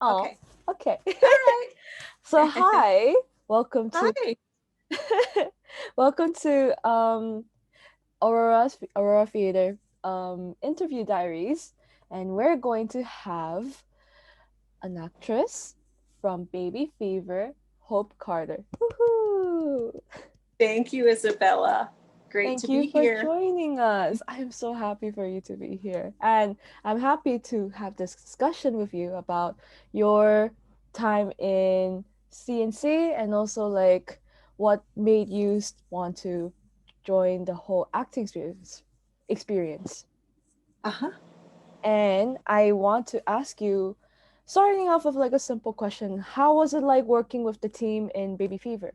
Oh, Okay. okay. All right. So hi, welcome to Hi. welcome to Aurora Theatre Interview Diaries, and we're going to have an actress from Baby Fever, Hope Carter. Woohoo! Thank you, Isabella. Great Thank to you be for here. joining us. I am so happy for you to be here. And I'm happy to have this discussion with you about your time in CNC and also like what made you want to join the whole acting experience. Uh-huh. And I want to ask you, starting off with like a simple question, how was it like working with the team in Baby Fever?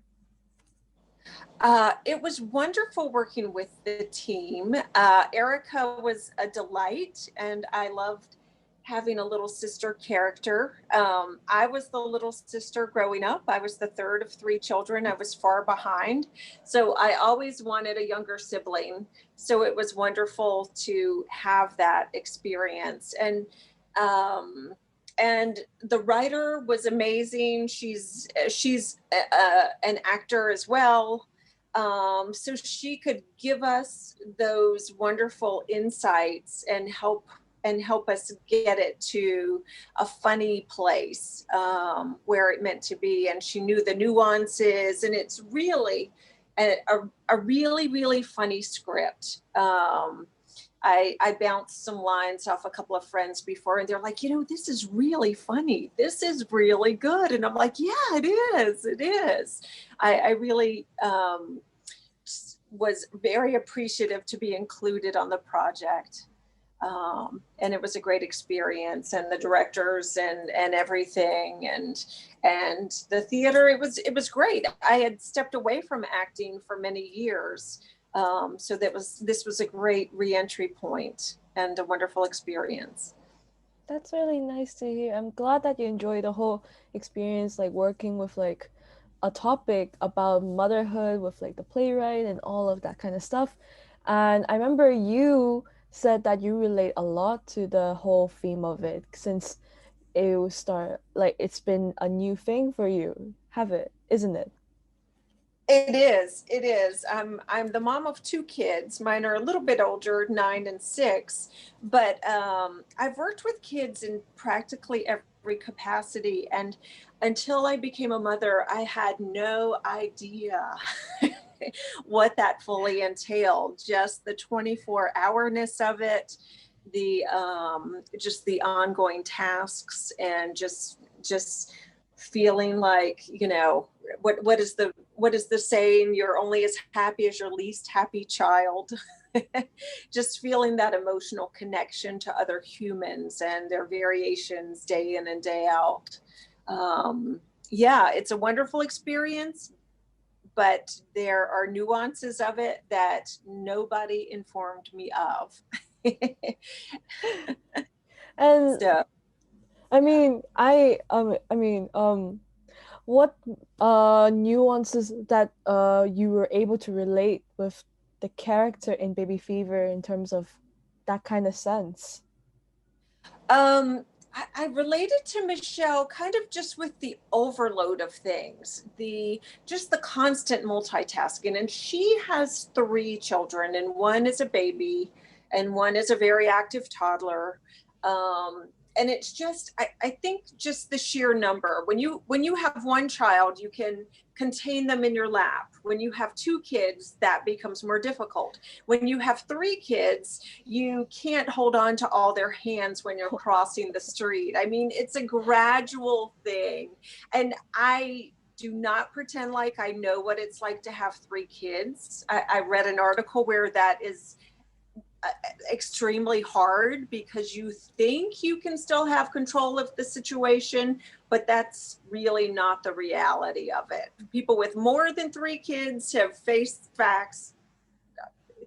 It was wonderful working with the team. Erica was a delight, and I loved having a little sister character. I was the little sister growing up. I was the third of three children. I was far behind. So I always wanted a younger sibling. So it was wonderful to have that experience. And the writer was amazing. She's an actor as well, so she could give us those wonderful insights and help us get it to a funny place, where it meant to be. And she knew the nuances, and it's really a really, really funny script. I bounced some lines off a couple of friends before, and they're like, this is really funny. This is really good. And I'm like, yeah, it is. It is. I really was very appreciative to be included on the project. And it was a great experience, and the directors and everything, and the theater. It was great. I had stepped away from acting for many years, so this was a great reentry point and a wonderful experience. That's really nice to hear. I'm glad that you enjoy the whole experience, like working with like a topic about motherhood with like the playwright and all of that kind of stuff. And I remember you said that you relate a lot to the whole theme of it since it was start like it's been a new thing for you, have it, isn't it? It is. It is. I'm the mom of two kids. Mine are a little bit older, 9 and 6. But I've worked with kids in practically every capacity. And until I became a mother, I had no idea what that fully entailed. Just the 24-hourness of it, the just the ongoing tasks, and just feeling like, what is the saying, you're only as happy as your least happy child. Just feeling that emotional connection to other humans and their variations day in and day out. Yeah, it's a wonderful experience, but there are nuances of it that nobody informed me of. And So I yeah. mean, what nuances that you were able to relate with the character in Baby Fever in terms of that kind of sense? I related to Michelle kind of just with the overload of things, the just the constant multitasking. And she has three children, and one is a baby, and one is a very active toddler. And it's just, I think just the sheer number. When you have one child, you can contain them in your lap. When you have two kids, that becomes more difficult. When you have three kids, you can't hold on to all their hands when you're crossing the street. I mean, it's a gradual thing. And I do not pretend like I know what it's like to have three kids. I read an article where that is extremely hard, because you think you can still have control of the situation, but that's really not the reality of it. People with more than three kids have faced facts,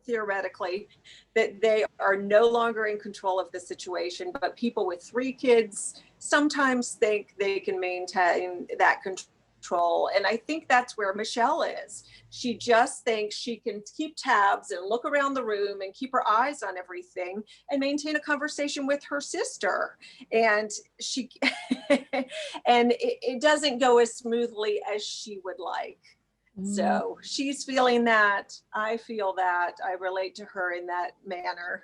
theoretically, that they are no longer in control of the situation. But people with three kids sometimes think they can maintain that control control. And I think that's where Michelle is. She just thinks she can keep tabs and look around the room and keep her eyes on everything and maintain a conversation with her sister. And she, and it doesn't go as smoothly as she would like. Mm. So she's feeling that. I feel that. I relate to her in that manner.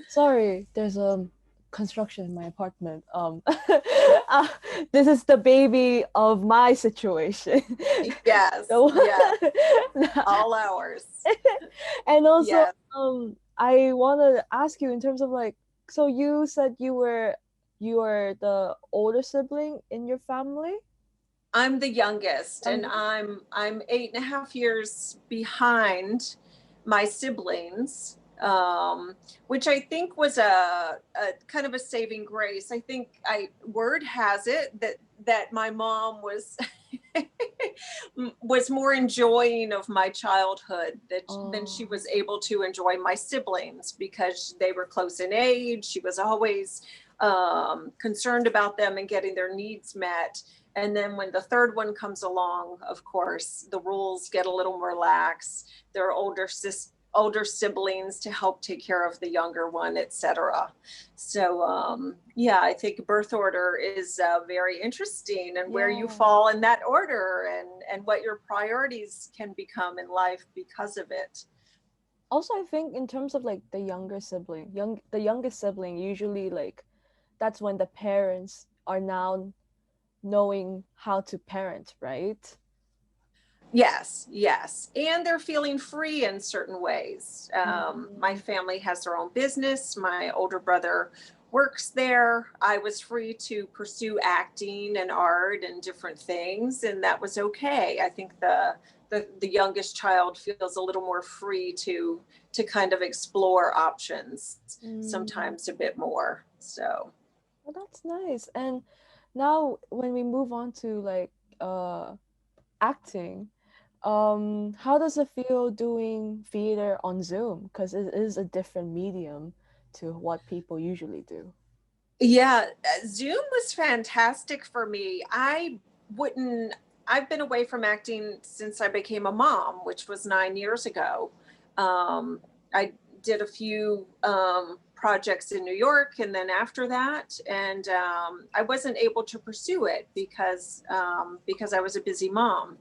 Sorry, there's a construction in my apartment. Uh, this is the baby of my situation. Yes, So, yes, all hours. and also, Yes. I want to ask you in terms of like, so you said you were the older sibling in your family. I'm the youngest, and Youngest? I'm 8.5 years behind my siblings, which I think was a kind of a saving grace. I think I word has it that my mom was was more enjoying of my childhood than she Oh. was able to enjoy my siblings because they were close in age. She was always concerned about them and getting their needs met. And then when the third one comes along, of course, the rules get a little more lax. There are older siblings to help take care of the younger one, etc. So yeah, I think birth order is very interesting, and where you Yeah. fall in that order, and what your priorities can become in life because of it. Also, I think in terms of like the younger sibling, the youngest sibling usually like that's when the parents are now knowing how to parent, right? Yes, yes. And they're feeling free in certain ways. My Mm. family has their own business. My older brother works there. I was free to pursue acting and art and different things, and that was okay. I think the youngest child feels a little more free to kind of explore options, Mm. sometimes a bit more. So Well, that's nice. And now when we move on to like uh acting, how does it feel doing theater on Zoom? Because it is a different medium to what people usually do. yeah, Zoom was fantastic for me. Wouldn't, I've been away from acting since I became a mom, which was 9 years ago. I did a few projects in New York, and then after that, and I wasn't able to pursue it because I was a busy mom.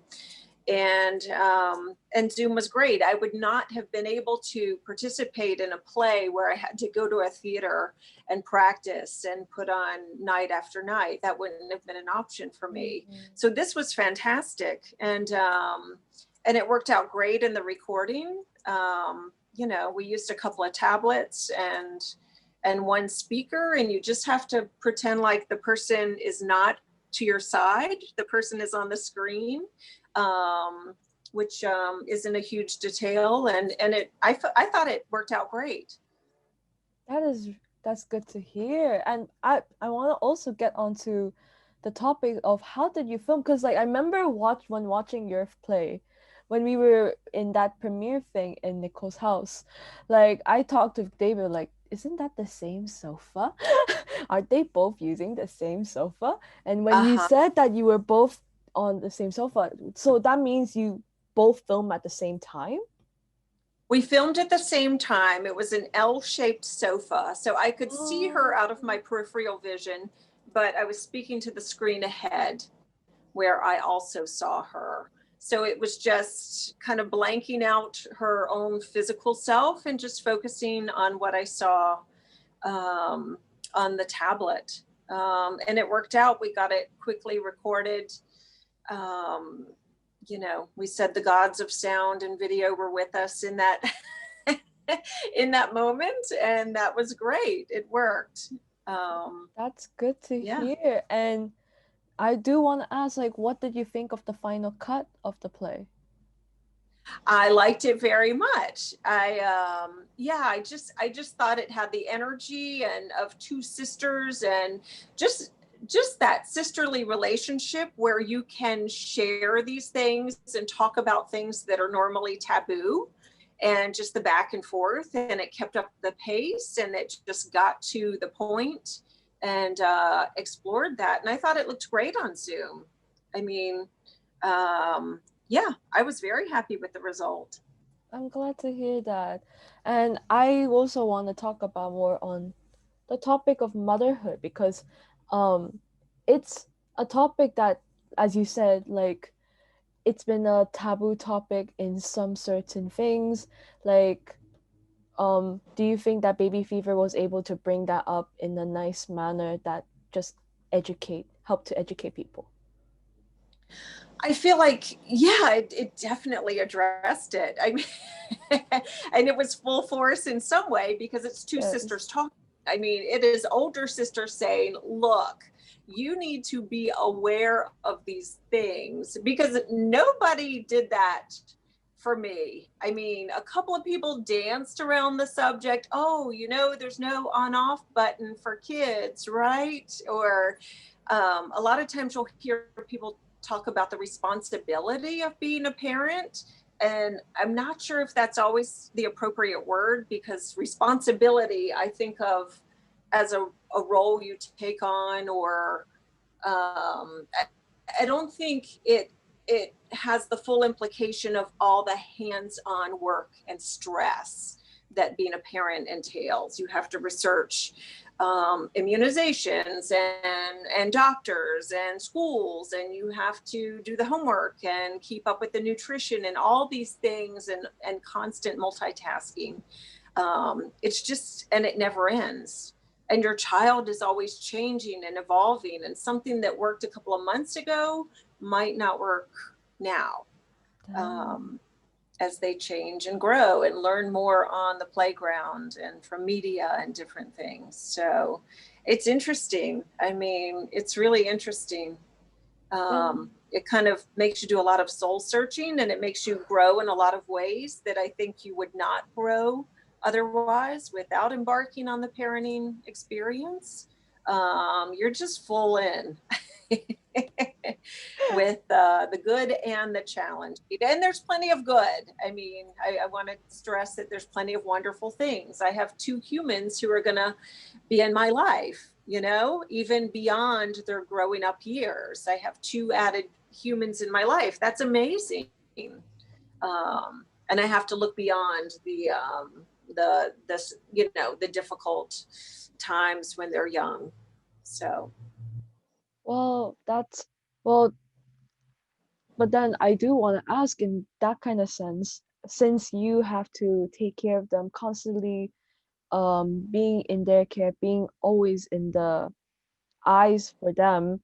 And Zoom was great. I would not have been able to participate in a play where I had to go to a theater and practice and put on night after night. That wouldn't have been an option for me. Mhm. So this was fantastic, and it worked out great in the recording. You know, we used a couple of tablets and one speaker, and you just have to pretend like the person is not to your side. The person is on the screen, um, which isn't a huge detail, and I thought it worked out great. That is that's good to hear. And I want to also get onto the topic of how did you film? Because like I remember when watching your play, when we were in that premiere thing in Nicole's house, like I talked to David like, isn't that the same sofa? Are they both using the same sofa? And when you Uh-huh. said that you were both on the same sofa, so that means you both film at the same time? We filmed at the same time. It was an L-shaped sofa, so I could see her Oh. out of my peripheral vision, but I was speaking to the screen ahead where I also saw her. So it was just kind of blanking out her own physical self and just focusing on what I saw um, on the tablet. And it worked out. We got it quickly recorded. Um, you know, we said the gods of sound and video were with us in that in that moment, and that was great. It worked. That's good to Yeah. hear. And I do want to ask, like, what did you think of the final cut of the play? I liked it very much. Yeah, I just thought it had the energy and of two sisters, and just just that sisterly relationship where you can share these things and talk about things that are normally taboo, and just the back and forth, and it kept up the pace, and it just got to the point and explored that, and I thought it looked great on Zoom. I mean, yeah, I was very happy with the result. I'm glad to hear that. And I also want to talk about more on the topic of motherhood because um it's a topic that, as you said, like it's been a taboo topic in some certain things. Like, do you think that baby fever was able to bring that up in a nice manner that just help to educate people? I feel like, yeah, it definitely addressed it. I mean, and it was full force in some way because it's two Yes. sisters talking. I mean, it is older sisters saying, look, you need to be aware of these things because nobody did that for me. I mean, a couple of people danced around the subject. Oh, there's no on off button for kids, right? Or a lot of times you'll hear people talk about the responsibility of being a parent. And I'm not sure if that's always the appropriate word because responsibility, I think of as a role you take on, or I don't think it has the full implication of all the hands-on work and stress that being a parent entails. You have to research immunizations and doctors and schools, and you have to do the homework and keep up with the nutrition and all these things, and constant multitasking. It's just, and it never ends. And your child is always changing and evolving, and something that worked a couple of months ago might not work now. Damn. um, as they change and grow and learn more on the playground and from media and different things. So it's interesting. I mean, it's really interesting. And It kind of makes you do a lot of soul searching, and it makes you grow in a lot of ways that I think you would not grow otherwise without embarking on the parenting experience. You're just full in. With the good and the challenge. And there's plenty of good. I mean, I want to stress that there's plenty of wonderful things. I have two humans who are going to be in my life, even beyond their growing up years. I have two added humans in my life. That's amazing. And I have to look beyond the difficult times when they're young. So well, well, but then I do want to ask in that kind of sense, since you have to take care of them constantly, being in their care, being always in the eyes for them,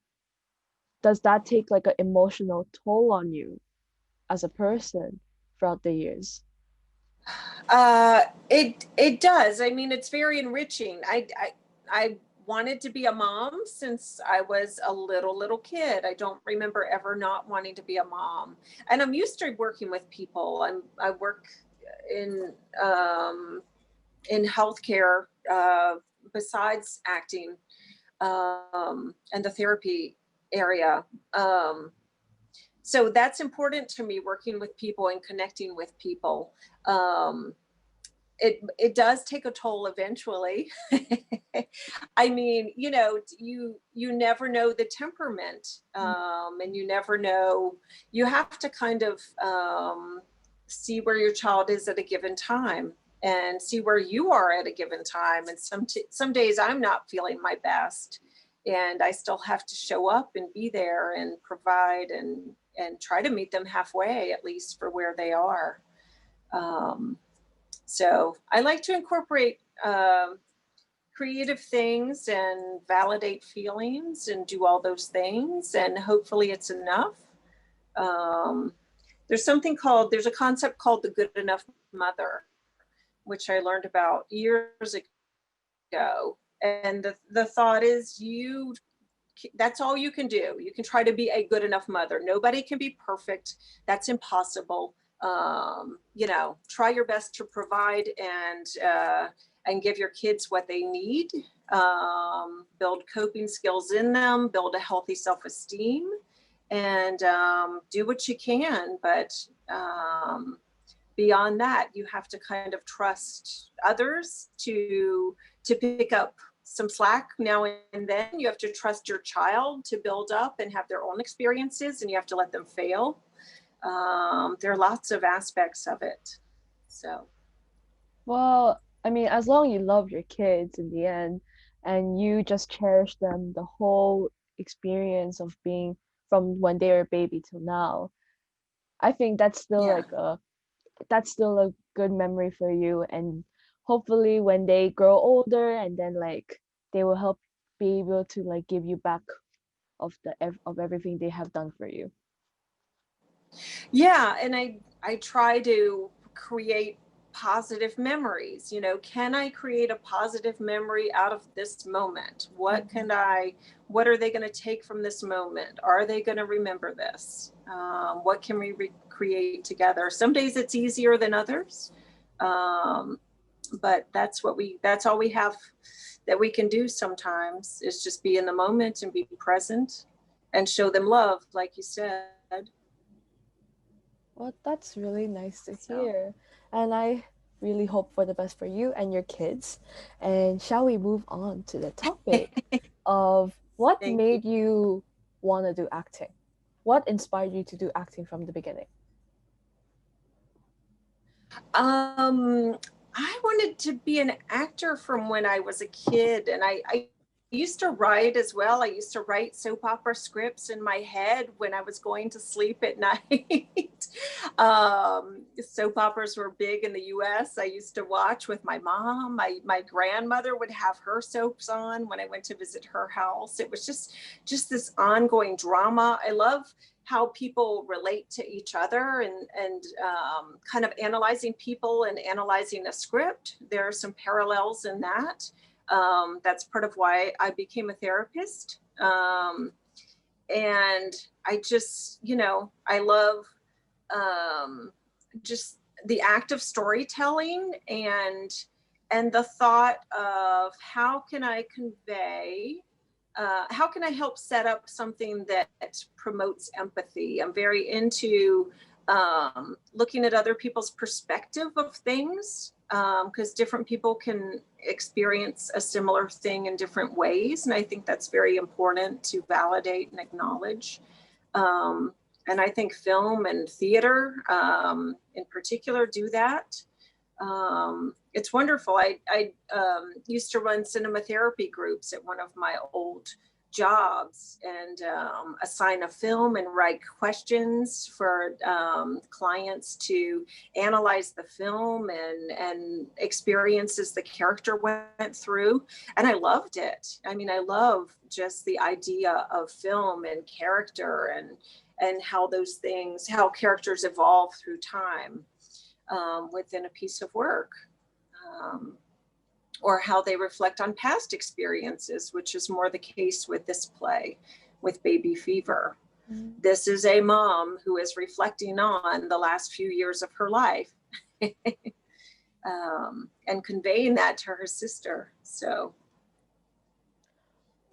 does that take like an emotional toll on you as a person throughout the years? it does. I mean, it's very enriching. I wanted to be a mom since I was a little kid. I don't remember ever not wanting to be a mom, and I'm used to working with people. I work in in healthcare besides acting, and the therapy area. Um, so that's important to me, working with people and connecting with people. Um, it does take a toll eventually. I mean, you never know the temperament, and you never know. You have to kind of see where your child is at a given time, and see where you are at a given time. And some days I'm not feeling my best, and I still have to show up and be there and provide, and try to meet them halfway, at least for where they are. Um, so I like to incorporate creative things and validate feelings and do all those things. And hopefully it's enough. Um, there's a concept called the good enough mother, which I learned about years ago. And the thought is that's all you can do. You can try to be a good enough mother. Nobody can be perfect. That's impossible. Try your best to provide and give your kids what they need. Build coping skills in them. Build a healthy self-esteem, and do what you can. But beyond that, you have to kind of trust others to pick up some slack now and then. You have to trust your child to build up and have their own experiences, and you have to let them fail. There are lots of aspects of it. So, Well, I mean, as long you love your kids in the end and you just cherish them the whole experience of being from when they were a baby till now, I think yeah. that's still a good memory for you. And hopefully when they grow older and then like they will help be able to like give you back of everything they have done for you. Yeah, and I try to create positive memories. You know, can I create a positive memory out of this moment? Mhm. What are they going to take from this moment? Are they going to remember this? What can we recreate together? Some days it's easier than others. Um, but that's all we have that we can do sometimes, is just be in the moment and be present and show them love, like you said. Well, that's really nice to So. hear. And I really hope for the best for you and your kids. And shall we move on to the topic of what Thank you. made you want to do acting? What inspired you to do acting from the beginning? Um, I wanted to be an actor from when I was a kid, and I used to write as well. I used to write soap opera scripts in my head when I was going to sleep at night. Soap operas were big in the US. I used to watch with my mom. My grandmother would have her soaps on when I went to visit her house. It was just this ongoing drama. I love how people relate to each other, and kind of analyzing people and analyzing a script. There are some parallels in that. That's part of why I became a therapist. And I just, I love um, just the act of storytelling, and the thought of how can I help set up something that promotes empathy? I'm very into looking at other people's perspective of things, because different people can experience a similar thing in different ways. And I think that's very important to validate and acknowledge. Um, and I think film and theater, in particular, do that. It's wonderful. I used to run cinema therapy groups at one of my old jobs, and assign a film and write questions for clients to analyze the film and experiences the character went through. And I loved it. I mean, I love just the idea of film and character, and how characters evolve through time, within a piece of work, um, or how they reflect on past experiences, which is more the case with this play, with Baby Fever. Mm. This is a mom who is reflecting on the last few years of her life, and conveying that to her sister. So,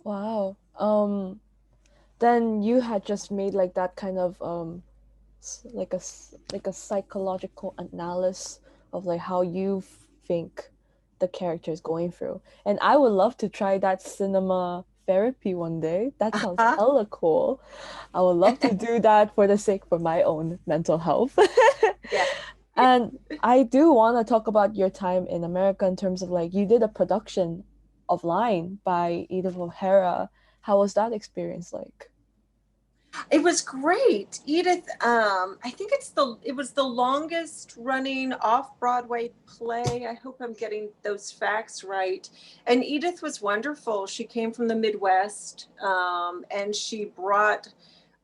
Wow. Then you had just made like that kind of like a psychological analysis of like how you think the character is going through. And I would love to try that cinema therapy one day. That sounds uh-huh. hella cool. I would love to do that for the sake for my own mental health. Yeah, yeah. And I do want to talk about your time in America in terms of like you did a production of Line by Edith O'Hara. How was that experience like? It was great. Edith, I think it was the longest running off-Broadway play. I hope I'm getting those facts right. And Edith was wonderful. She came from the Midwest, and she brought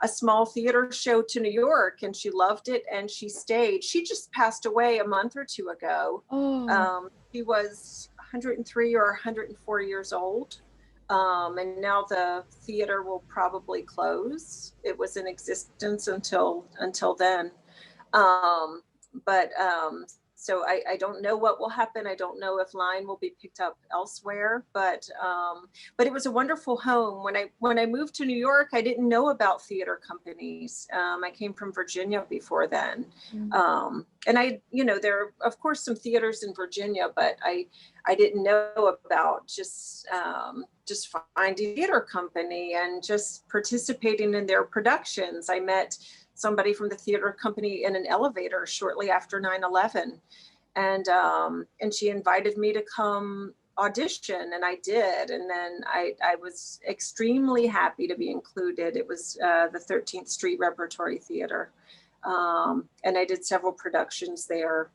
a small theater show to New York, and she loved it, and she stayed. She just passed away a month or two ago. Oh, She was 103 or 104 years old. And now the theater will probably close. It was in existence until then. Um, but So I don't know what will happen. I don't know if line will be picked up elsewhere, but it was a wonderful home. When I moved to New York, I didn't know about theater companies. I came from Virginia before then, Mm. and there are of course some theaters in Virginia, but I didn't know about just finding a theater company and just participating in their productions. I met somebody from the theater company in an elevator shortly after 9/11, and she invited me to come audition, and I did, and then I was extremely happy to be included. It was the 13th Street Repertory Theater, and I did several productions there.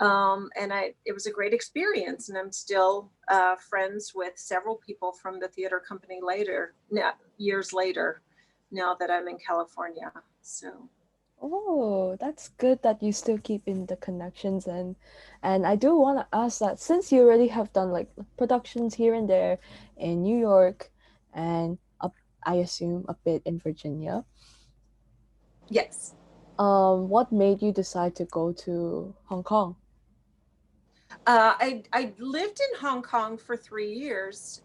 And it was a great experience, and I'm still friends with several people from the theater company years later, now that I'm in California. So Oh, that's good that you still keep in the connections. And I do want to ask that since you already have done like productions here and there in New York and up, I assume a bit in Virginia, yes. what made you decide to go to Hong Kong? I lived in Hong Kong for 3 years.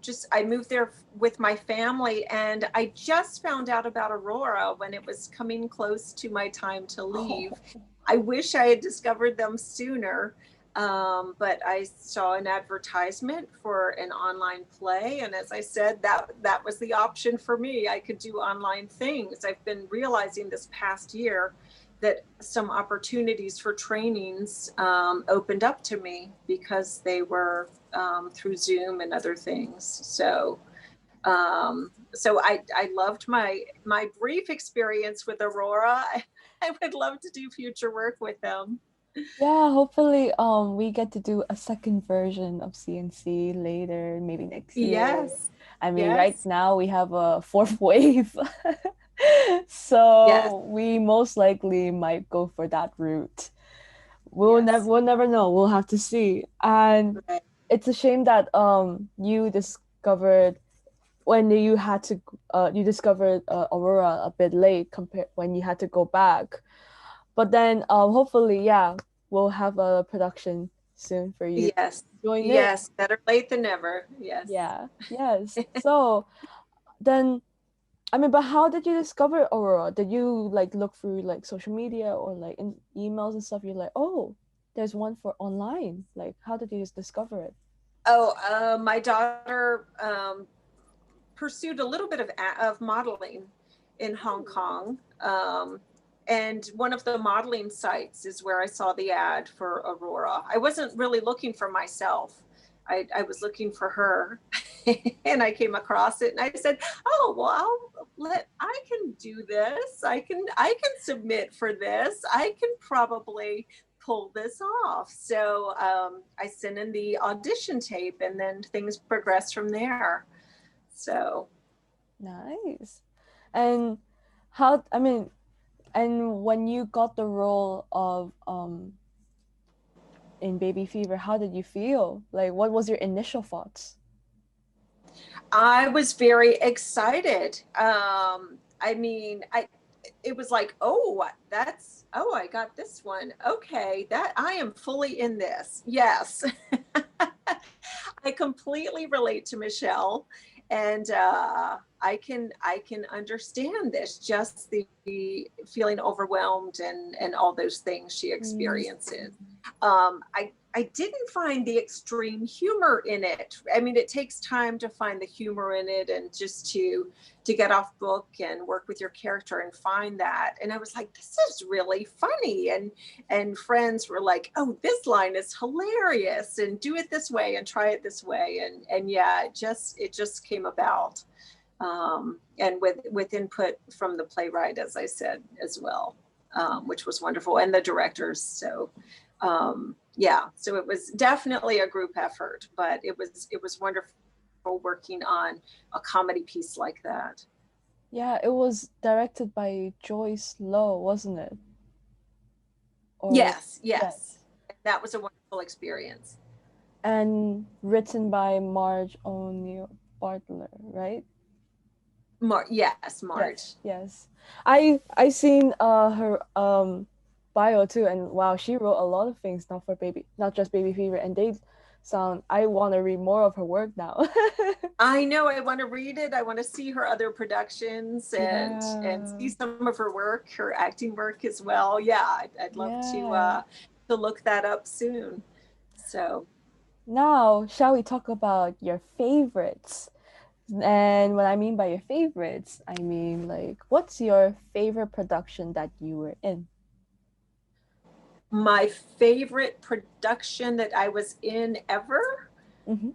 Just I moved there with my family, and I just found out about Aurora when it was coming close to my time to leave. I wish I had discovered them sooner, but I saw an advertisement for an online play, and as I said, that was the option for me. I could do online things. I've been realizing this past year that some opportunities for trainings opened up to me because they were through Zoom and other things. So I loved my brief experience with Aurora. I would love to do future work with them. Yeah, hopefully we get to do a second version of CNC later, maybe next year. Yes, I mean, right yes, now we have a fourth wave. yes, So we most likely might go for that route. yes. We'll never know. We'll have to see. And Right. it's a shame that you discovered when you discovered Aurora a bit late compared when you had to go back. But then hopefully, yeah, we'll have a production soon for you to Yes, join it. yes. Better late than never. Yes. Yeah, yes. So then, I mean, but how did you discover Aurora? Did you like look through like social media or like in emails and stuff? You're like, oh, there's one for online. Like, how did you just discover it? Oh, my daughter pursued a little bit of modeling in Hong Oh. Kong. And one of the modeling sites is where I saw the ad for Aurora. I wasn't really looking for myself. I was looking for her, and I came across it, and I said, "Oh well, I can do this. I can submit for this. I can probably pull this off." So I sent in the audition tape, and then things progressed from there. So Nice. And how, I mean, and when you got the role of in Baby Fever, how did you feel? Like, what was your initial thoughts? I was very excited. I mean, it was like, oh, I got this one. Okay, that I am fully in this. Yes. I completely relate to Michelle, and I can understand this. Just the feeling overwhelmed and all those things she Mm. experiences. I didn't find the extreme humor in it. I mean, it takes time to find the humor in it, and just to get off book and work with your character and find that. And I was like, this is really funny. And friends were like, oh, this line is hilarious, and do it this way and try it this way. And yeah, it just came about. And with input from the playwright, as I said, as well, which was wonderful, and the directors. So yeah, so it was definitely a group effort, but it was wonderful working on a comedy piece like that. Yeah, it was directed by Joyce Lowe, wasn't it? Or Yes, yes. yes. That was a wonderful experience. And written by Marge O'Neill Bartler, right? Yes, Yes, Marge. yes. I seen her bio too, and wow, she wrote a lot of things, not just Baby Fever, and they sound. I want to read more of her work now. I know I want to read it. I want to see her other productions and see Yeah, some of her work, her acting work as well. Yeah, I'd love yeah. to look that up soon. So Now, shall we talk about your favorites? And what I mean by your favorites, I mean like, what's your favorite production that you were in? my favorite production that I was in ever. Mm-hmm.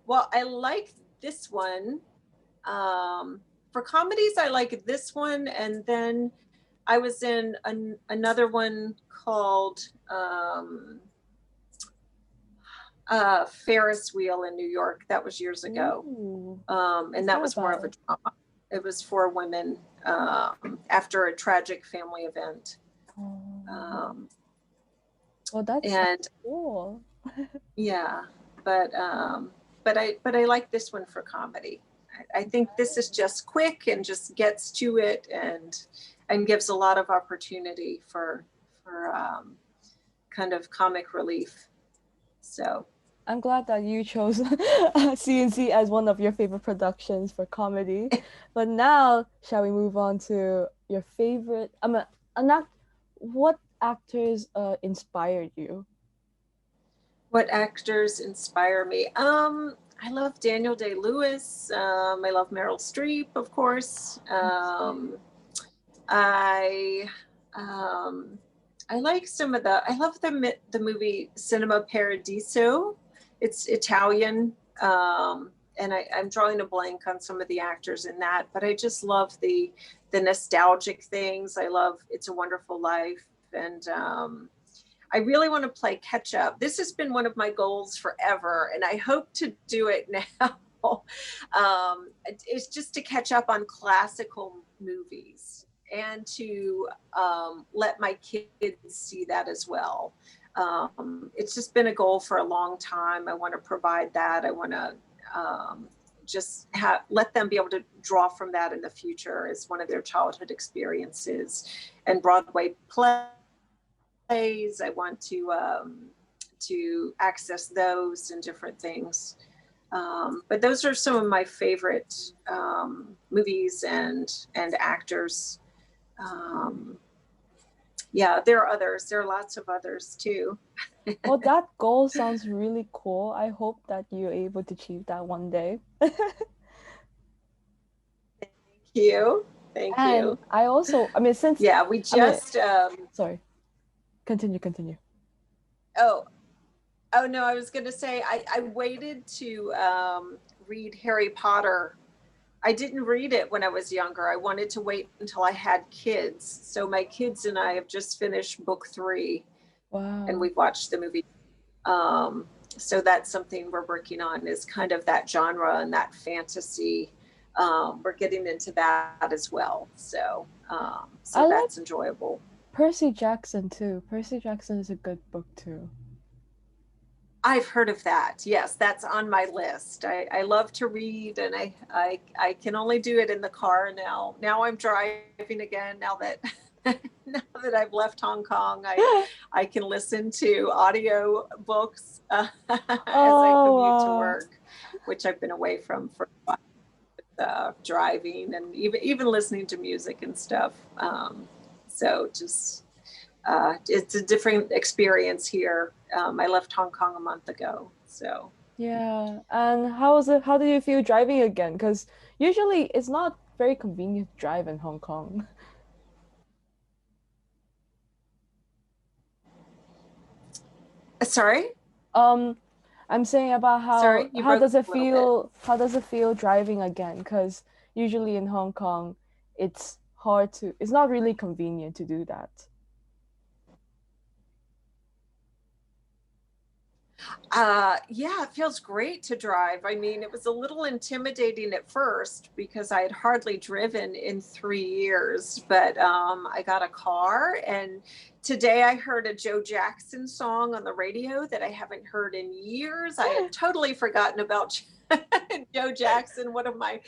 Well, I like this one. For comedies, I like this one, and then I was in another one called Ferris Wheel in New York. That was years ago, Ooh, and what's that that was more of a about? drama. It was for women after a tragic family event, Oh, um, well, that and sounds cool. yeah, but I like this one for comedy. I think this is just quick and just gets to it and gives a lot of opportunity for kind of comic relief. So I'm glad that you chose CNC as one of your favorite productions for comedy. But now, shall we move on to your favorite? Not what actors inspired you? what actors inspire me? I love Daniel Day-Lewis. I love Meryl Streep, of course. I um, I like some of the. I love the movie Cinema Paradiso. It's Italian, and I'm drawing a blank on some of the actors in that. But I just love the nostalgic things. I love It's a Wonderful Life, and I really want to play catch up. This has been one of my goals forever, and I hope to do it now. It's just to catch up on classical movies and to let my kids see that as well. It's just been a goal for a long time. I want to provide that. I want to just let them be able to draw from that in the future as one of their childhood experiences. And Broadway plays. I want to access those and different things. But those are some of my favorite movies and actors. Um, yeah, there are others. There are lots of others too. Well, that goal sounds really cool. I hope that you're able to achieve that one day. Thank you. Thank And you. I also, I mean, since Yeah, we I mean, just sorry, continue. oh oh no, I was going to say I waited to read Harry Potter. I didn't read it when I was younger. I wanted to wait until I had kids. So my kids and I have just finished book 3 and Wow. we've watched the movie. So that's something we're working on is kind of that genre and that fantasy. We're getting into that as well. So I like that's enjoyable. Percy Jackson too. Percy Jackson is a good book too. I've heard of that. Yes, that's on my list. I love to read, and I can only do it in the car now. Now I'm driving again. Now that now that I've left Hong Kong, I can listen to audio books as I Oh commute to wow. work, which I've been away from for driving and even listening to music and stuff. So just it's a different experience here. I left Hong Kong a month ago, so Yeah. And how was it? How did you feel driving again? Because usually it's not very convenient to drive in Hong Kong. sorry, Um, I'm saying about sorry, you how broke does up it a little bit. feel? How does it feel driving again? Because usually in Hong Kong, it's hard to. It's not really convenient to do that. Yeah, it feels great to drive. I mean, it was a little intimidating at first because I had hardly driven in 3 years, but I got a car. And today I heard a Joe Jackson song on the radio that I haven't heard in years. I had totally forgotten about Joe Jackson, one of my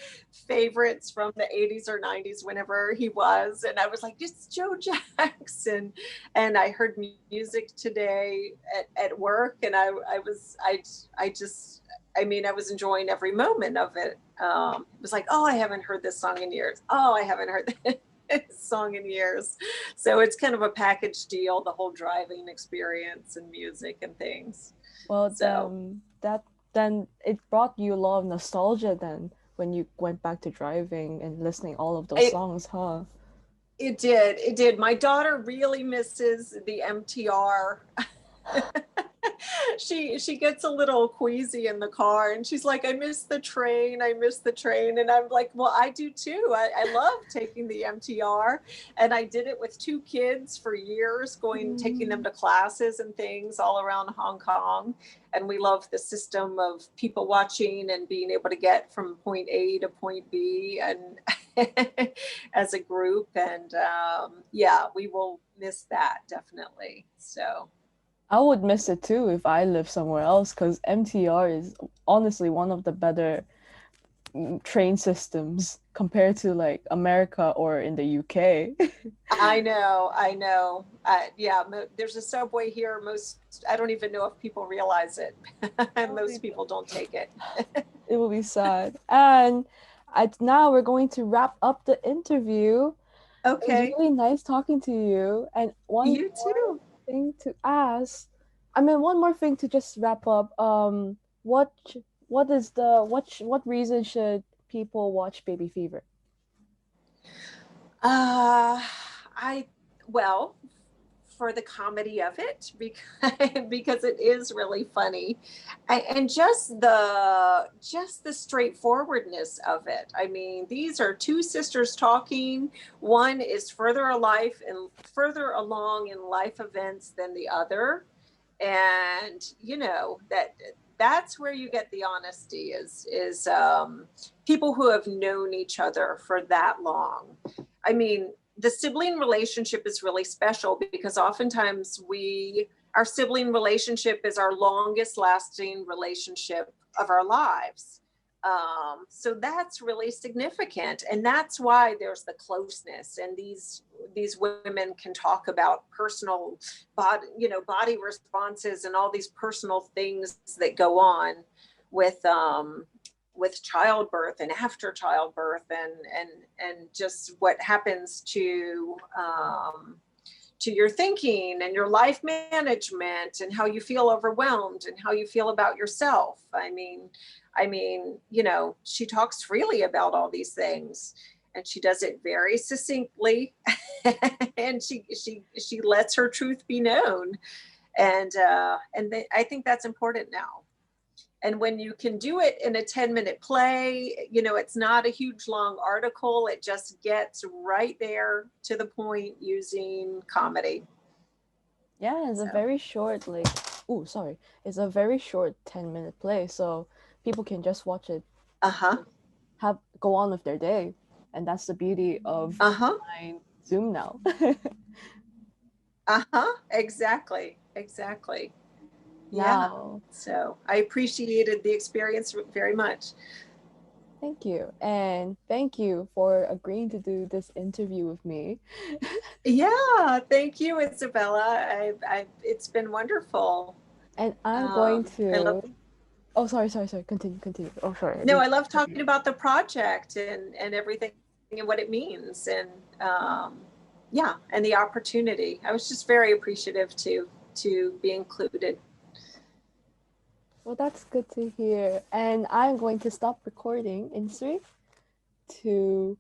favorites from the 80s or 90s, whenever he was. And I was like, it's Joe Jackson. And I heard music today at work, and I just, I mean, I was enjoying every moment of it. It was like, oh, I haven't heard this song in years. Oh, I haven't heard this song in years. So it's kind of a package deal, the whole driving experience and music and things. Well, So then it brought you a lot of nostalgia then when you went back to driving and listening all of those it, songs, huh? it did. It did. My daughter really misses the MTR. She gets a little queasy in the car, and she's like, I miss the train, I miss the train. And I'm like, well, I do too. I love taking the MTR, and I did it with two kids for years, taking them Mm. to classes and things all around Hong Kong. And we love the system of people watching and being able to get from point A to point B, and as a group. And yeah, we will miss that definitely. So I would miss it too if I lived somewhere else because MTR is honestly one of the better train systems compared to like America or in the UK. I know, I know. Yeah, there's a subway here. I don't even know if people realize it. And Probably most people don't take it. it will be sad. And now we're going to wrap up the interview. It was Okay, really nice talking to you. And one you more too. thing to ask, I mean, one more thing to just wrap up. What reason should people watch Baby Fever? Uh, I, well, for the comedy of it, because it is really funny, and just the straightforwardness of it. I mean, these are two sisters talking. One is further along in life events than the other, and that's where you get the honesty, is people who have known each other for that long. I mean, the sibling relationship is really special because oftentimes our sibling relationship is our longest lasting relationship of our lives. So that's really significant, and that's why there's the closeness. And these women can talk about personal body responses and all these personal things that go on with childbirth and after childbirth, and just what happens to your thinking and your life management, and how you feel overwhelmed and how you feel about yourself. She talks freely about all these things, and she does it very succinctly, and she lets her truth be known. I think that's important now. And when you can do it in a 10-minute play, it's not a huge long article. It just gets right there to the point using comedy. Yeah, it's a So, very short it's a very short 10-minute play, so people can just watch it, uh-huh, have go on with their day, and that's the beauty of uh-huh, online Zoom now. uh-huh, exactly, exactly. Yeah. Now, So I appreciated the experience very much. thank you, and thank you for agreeing to do this interview with me. Yeah, thank you, Isabella. It's been wonderful. And I'm going I love to. Oh, sorry. Continue. Oh, sorry. I No, didn't I love cut you. talking about the project and everything and what it means, and yeah, and the opportunity. I was just very appreciative to be included. Well, that's good to hear. And I'm going to stop recording in 3, 2,